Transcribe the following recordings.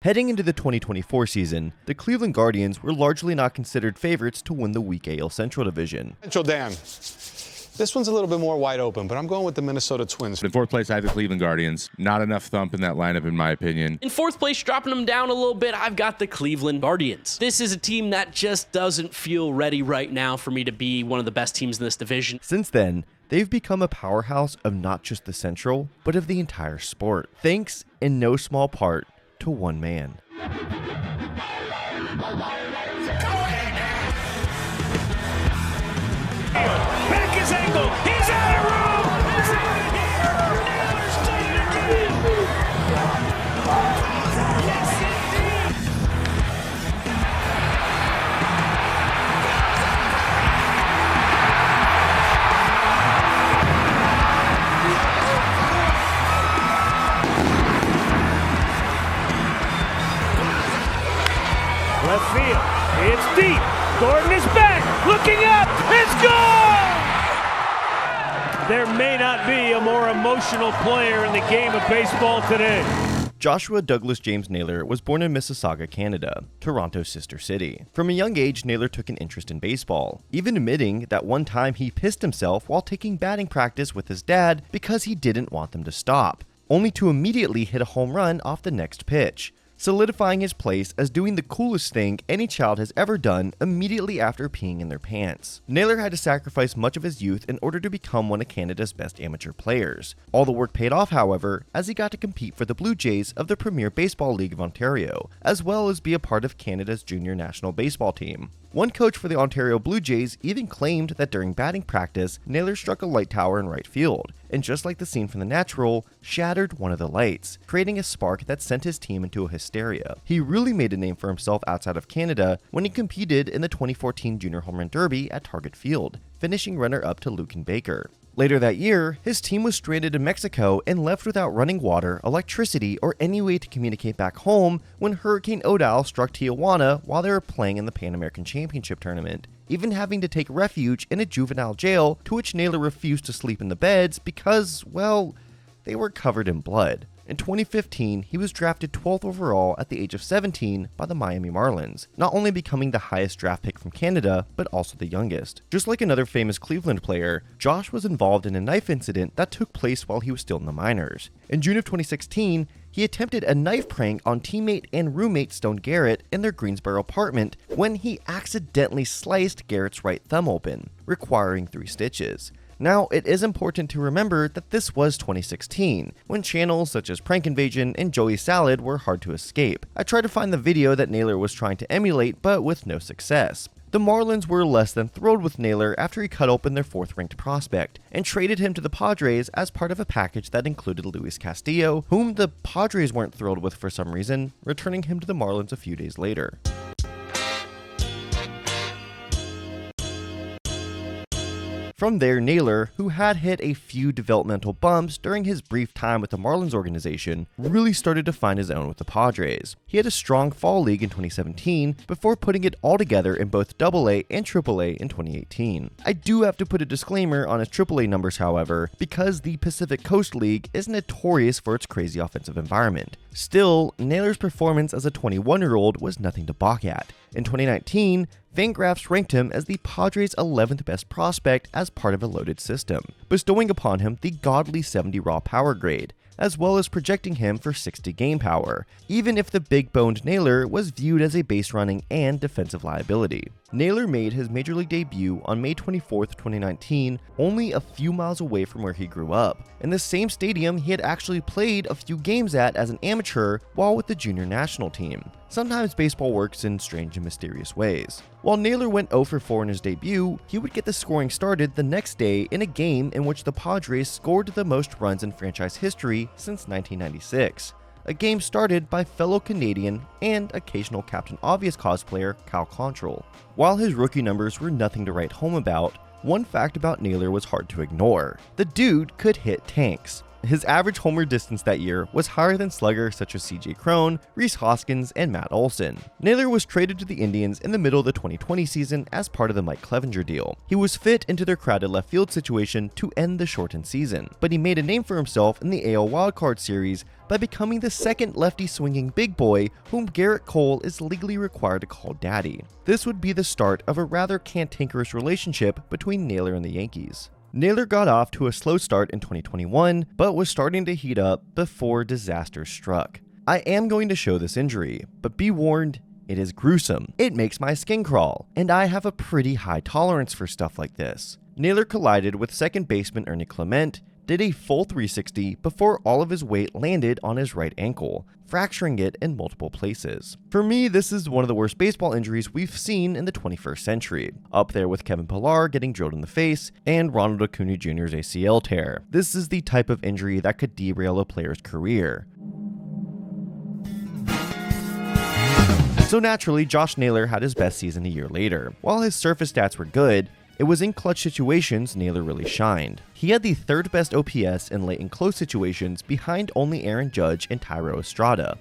Heading into the 2024 season, the Cleveland Guardians were largely not considered favorites to win the weak AL Central Division. Central, Dan. This one's a little bit more wide open, but I'm going with the Minnesota Twins. In fourth place, I have the Cleveland Guardians. Not enough thump in that lineup, in my opinion. In fourth place, dropping them down a little bit, I've got the Cleveland Guardians. This is a team that just doesn't feel ready right now for me to be one of the best teams in this division. Since then, they've become a powerhouse of not just the Central, but of the entire sport, thanks in no small part to one man. Back his angle. He's out of room. He's out of here. Naylor's done it again. Yes, indeed. Left field. It's deep. Gordon is back. Looking up. It's gone. There may not be a more emotional player in the game of baseball today. Joshua Douglas James Naylor was born in Mississauga, Canada, Toronto's sister city. From a young age, Naylor took an interest in baseball, even admitting that one time he pissed himself while taking batting practice with his dad because he didn't want them to stop, only to immediately hit a home run off the next pitch, solidifying his place as doing the coolest thing any child has ever done immediately after peeing in their pants. Naylor had to sacrifice much of his youth in order to become one of Canada's best amateur players. All the work paid off, however, as he got to compete for the Blue Jays of the Premier Baseball League of Ontario, as well as be a part of Canada's junior national baseball team. One coach for the Ontario Blue Jays even claimed that during batting practice, Naylor struck a light tower in right field, and just like the scene from The Natural, shattered one of the lights, creating a spark that sent his team into a hysteria. He really made a name for himself outside of Canada when he competed in the 2014 Junior Home Run Derby at Target Field, finishing runner-up to Lucan Baker. Later that year, his team was stranded in Mexico and left without running water, electricity, or any way to communicate back home when Hurricane Odile struck Tijuana while they were playing in the Pan American Championship tournament, even having to take refuge in a juvenile jail to which Naylor refused to sleep in the beds because, well, they were covered in blood. In 2015, he was drafted 12th overall at the age of 17 by the Miami Marlins, not only becoming the highest draft pick from Canada, but also the youngest. Just like another famous Cleveland player, Josh was involved in a knife incident that took place while he was still in the minors. In June of 2016, he attempted a knife prank on teammate and roommate Stone Garrett in their Greensboro apartment when he accidentally sliced Garrett's right thumb open, requiring 3 stitches. Now, it is important to remember that this was 2016, when channels such as Prank Invasion and Joey Salad were hard to escape. I tried to find the video that Naylor was trying to emulate, but with no success. The Marlins were less than thrilled with Naylor after he cut open their 4th-ranked prospect, and traded him to the Padres as part of a package that included Luis Castillo, whom the Padres weren't thrilled with for some reason, returning him to the Marlins a few days later. From there, Naylor, who had hit a few developmental bumps during his brief time with the Marlins organization, really started to find his own with the Padres. He had a strong fall league in 2017 before putting it all together in both AA and AAA in 2018. I do have to put a disclaimer on his AAA numbers, however, because the Pacific Coast League is notorious for its crazy offensive environment. Still, Naylor's performance as a 21-year-old was nothing to balk at. In 2019, Fangraphs ranked him as the Padres' 11th best prospect as part of a loaded system, bestowing upon him the godly 70 raw power grade, as well as projecting him for 60 game power, even if the big-boned Naylor was viewed as a base-running and defensive liability. Naylor made his Major League debut on May 24, 2019, only a few miles away from where he grew up, in the same stadium he had actually played a few games at as an amateur while with the junior national team. Sometimes baseball works in strange and mysterious ways. While Naylor went 0 for 4 in his debut, he would get the scoring started the next day in a game in which the Padres scored the most runs in franchise history since 1996. A game started by fellow Canadian and occasional Captain Obvious cosplayer Cal Quantrill. While his rookie numbers were nothing to write home about, one fact about Naylor was hard to ignore. The dude could hit tanks. His average homer distance that year was higher than sluggers such as CJ Cron, Rhys Hoskins, and Matt Olson. Naylor was traded to the Indians in the middle of the 2020 season as part of the Mike Clevenger deal. He was fit into their crowded left field situation to end the shortened season, but he made a name for himself in the AL Wildcard Series by becoming the second lefty swinging big boy whom Garrett Cole is legally required to call daddy. This would be the start of a rather cantankerous relationship between Naylor and the Yankees. Naylor got off to a slow start in 2021, but was starting to heat up before disaster struck. I am going to show this injury, but be warned, it is gruesome. It makes my skin crawl, and I have a pretty high tolerance for stuff like this. Naylor collided with second baseman Ernie Clement, did a full 360 before all of his weight landed on his right ankle, fracturing it in multiple places. For me, this is one of the worst baseball injuries we've seen in the 21st century, up there with Kevin Pillar getting drilled in the face and Ronald Acuna Jr.'s ACL tear. This is the type of injury that could derail a player's career. So naturally, Josh Naylor had his best season a year later. While his surface stats were good, it was in clutch situations Naylor really shined. He had the third best OPS in late and close situations behind only Aaron Judge and Thairo Estrada.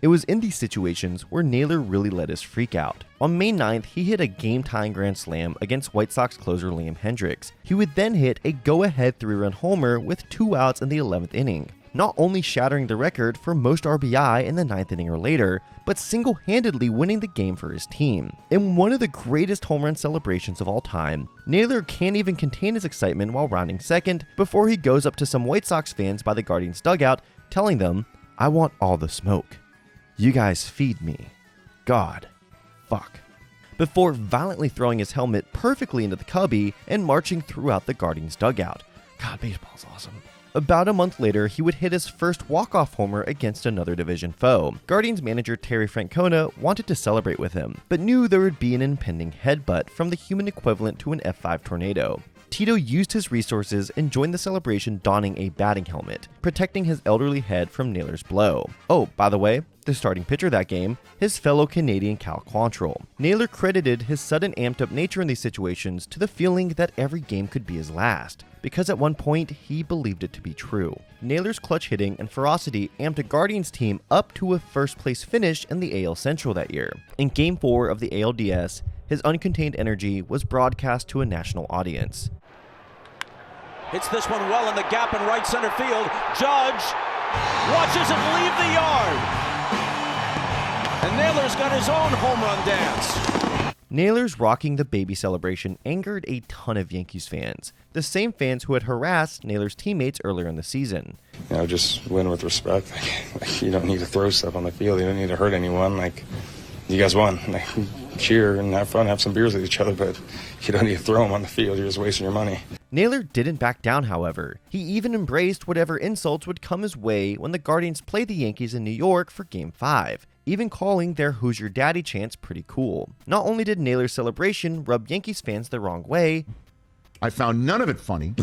It was in these situations where Naylor really let his freak out. On May 9th, he hit a game-tying grand slam against White Sox closer Liam Hendricks. He would then hit a go-ahead 3-run homer with 2 outs in the 11th inning, not only shattering the record for most RBI in the 9th inning or later, but single-handedly winning the game for his team. In one of the greatest home run celebrations of all time, Naylor can't even contain his excitement while rounding second before he goes up to some White Sox fans by the Guardians dugout, telling them, "I want all the smoke. You guys feed me. God. Fuck." Before violently throwing his helmet perfectly into the cubby and marching throughout the Guardians dugout. God, baseball's awesome. About a month later, he would hit his first walk-off homer against another division foe. Guardians manager Terry Francona wanted to celebrate with him, but knew there would be an impending headbutt from the human equivalent to an F5 tornado. Tito used his resources and joined the celebration donning a batting helmet, protecting his elderly head from Naylor's blow. Oh, by the way, the starting pitcher that game, his fellow Canadian Cal Quantrill. Naylor credited his sudden amped-up nature in these situations to the feeling that every game could be his last, because at one point, he believed it to be true. Naylor's clutch hitting and ferocity amped a Guardians team up to a first-place finish in the AL Central that year. In Game 4 of the ALDS, his uncontained energy was broadcast to a national audience. Hits this one well in the gap in right center field. Judge watches it leave the yard. And Naylor's got his own home run dance. Naylor's rocking the baby celebration angered a ton of Yankees fans, the same fans who had harassed Naylor's teammates earlier in the season. You know, just win with respect. Like, you don't need to throw stuff on the field. You don't need to hurt anyone. Like, you guys won. Like, cheer and have fun, have some beers with each other, but you don't need to throw them on the field. You're just wasting your money. Naylor didn't back down, however. He even embraced whatever insults would come his way when the Guardians played the Yankees in New York for Game 5, even calling their "Who's Your Daddy" chants pretty cool. Not only did Naylor's celebration rub Yankees fans the wrong way, I found none of it funny,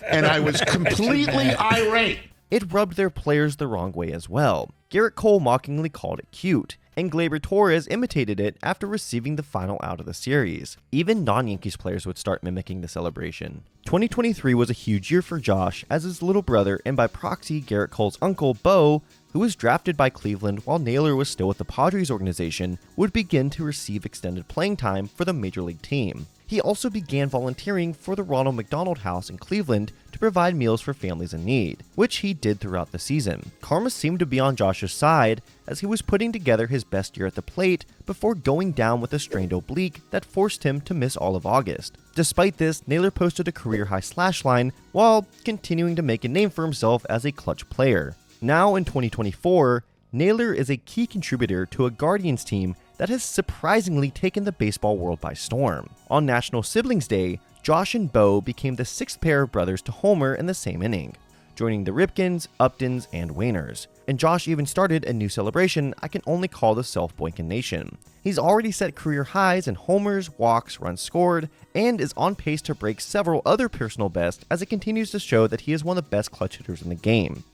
and I was completely irate. It rubbed their players the wrong way as well. Garrett Cole mockingly called it cute, and Gleyber Torres imitated it after receiving the final out of the series. Even non-Yankees players would start mimicking the celebration. 2023 was a huge year for Josh, as his little brother and by proxy Garrett Cole's uncle, Bo, who was drafted by Cleveland while Naylor was still with the Padres organization, would begin to receive extended playing time for the Major League team. He also began volunteering for the Ronald McDonald House in Cleveland to provide meals for families in need, which he did throughout the season. Karma seemed to be on Josh's side as he was putting together his best year at the plate before going down with a strained oblique that forced him to miss all of August. Despite this, Naylor posted a career-high slash line while continuing to make a name for himself as a clutch player. Now in 2024, Naylor is a key contributor to a Guardians team that has surprisingly taken the baseball world by storm. On National Siblings Day, Josh and Bo became the 6th pair of brothers to homer in the same inning, joining the Ripkins, Uptons, and Wainers. And Josh even started a new celebration I can only call the Self-Boykin Nation. He's already set career highs in homers, walks, runs scored, and is on pace to break several other personal bests as it continues to show that he is one of the best clutch hitters in the game.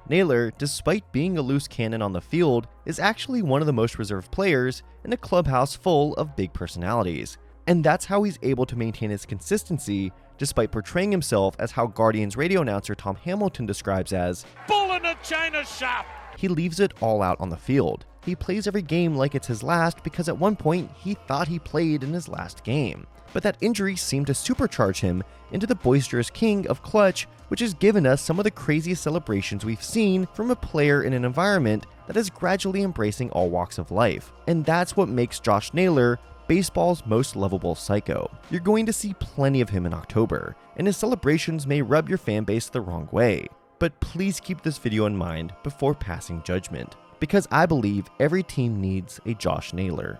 Naylor, despite being a loose cannon on the field, is actually one of the most reserved players in a clubhouse full of big personalities. And that's how he's able to maintain his consistency despite portraying himself as how Guardians radio announcer Tom Hamilton describes as Bull in a china shop. He leaves it all out on the field. He plays every game like it's his last because at one point he thought he played in his last game. But that injury seemed to supercharge him into the boisterous king of clutch, which has given us some of the craziest celebrations we've seen from a player in an environment that is gradually embracing all walks of life. And that's what makes Josh Naylor baseball's most lovable psycho. You're going to see plenty of him in October, and his celebrations may rub your fan base the wrong way. But please keep this video in mind before passing judgment, because I believe every team needs a Josh Naylor.